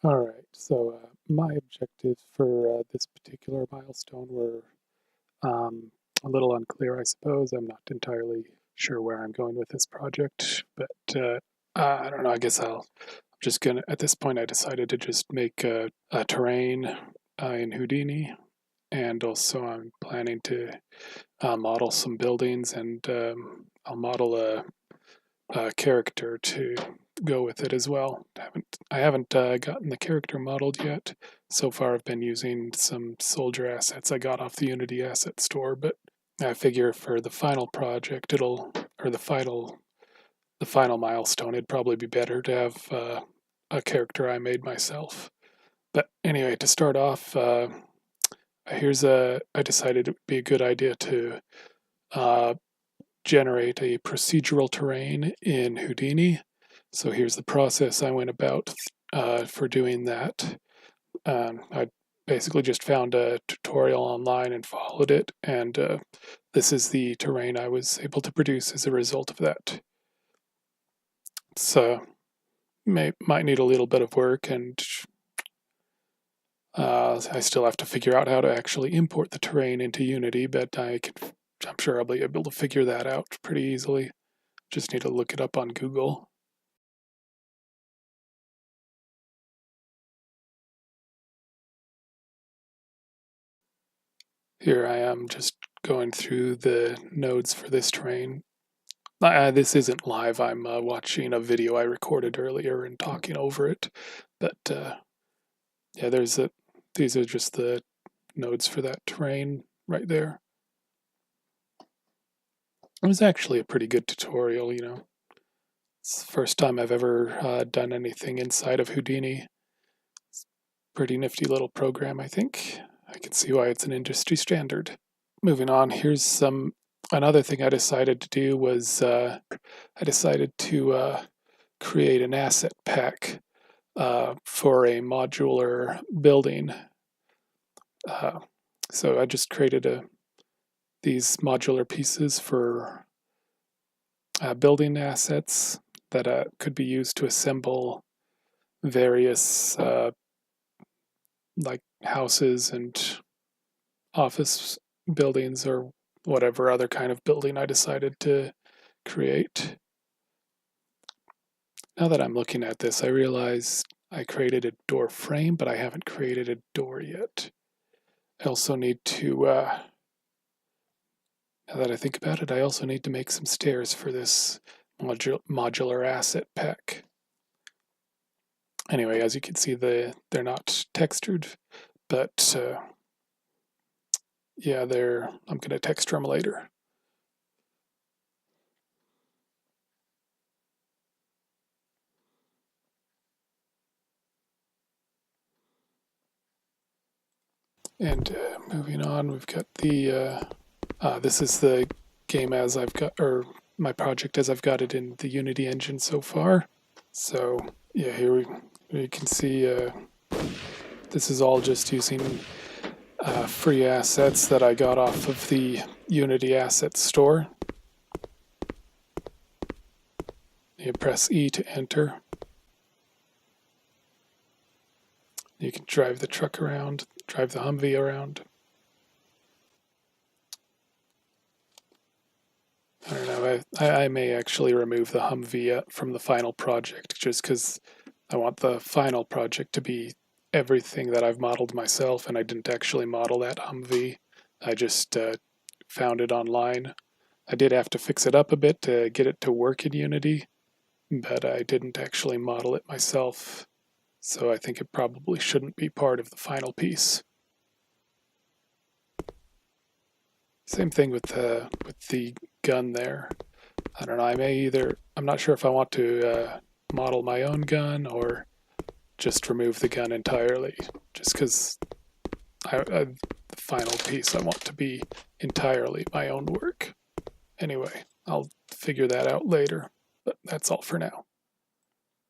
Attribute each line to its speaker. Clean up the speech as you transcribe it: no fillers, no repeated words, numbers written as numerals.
Speaker 1: Alright, so my objectives for this particular milestone were a little unclear, I suppose. I'm not entirely sure where I'm going with this project, but I don't know. I guess I'm just gonna, at this point, I decided to just make a terrain in Houdini, and also I'm planning to model some buildings, and I'll model a character to go with it as well. I haven't gotten the character modeled yet. So far, I've been using some soldier assets I got off the Unity asset store, but I figure for the final project, or the final milestone, it'd probably be better to have a character I made myself. But anyway, to start off, I decided it would be a good idea to uh, generate a procedural terrain in Houdini. So here's the process I went about for doing that. I basically just found a tutorial online and followed it, and this is the terrain I was able to produce as a result of that. So might need a little bit of work, and I still have to figure out how to actually import the terrain into Unity, but I'm sure I'll be able to figure that out pretty easily. Just need to look it up on Google. Here I am just going through the nodes for this terrain. This isn't live. I'm watching a video I recorded earlier and talking over it. But yeah, these are just the nodes for that terrain right there. It was actually a pretty good tutorial, you know. It's the first time I've ever done anything inside of Houdini. It's a pretty nifty little program, I think. I can see why it's an industry standard. Moving on, here's another thing I decided to do was I decided to create an asset pack for a modular building. So I just created these modular pieces for building assets that could be used to assemble various like houses and office buildings or whatever other kind of building I decided to create. Now that I'm looking at this, I realize I created a door frame, but I haven't created a door yet. I also need to, now that I think about it, I also need to make some stairs for this modular asset pack. Anyway, as you can see, they're not textured, but yeah, I'm going to texture them later. And moving on, we've got this is the game as I've got, or my project as I've got it in the Unity engine so far. So yeah, here we can see this is all just using free assets that I got off of the Unity Assets store. You press E to enter. You can drive the truck around, drive the Humvee around. I don't know, I may actually remove the Humvee from the final project just because I want the final project to be everything that I've modeled myself, and I didn't actually model that Humvee. I just found it online. I did have to fix it up a bit to get it to work in Unity, but I didn't actually model it myself, so I think it probably shouldn't be part of the final piece. Same thing with the gun there. I don't know, I'm not sure if I want to model my own gun or just remove the gun entirely, just because the final piece I want to be entirely my own work. Anyway, I'll figure that out later, but that's all for now.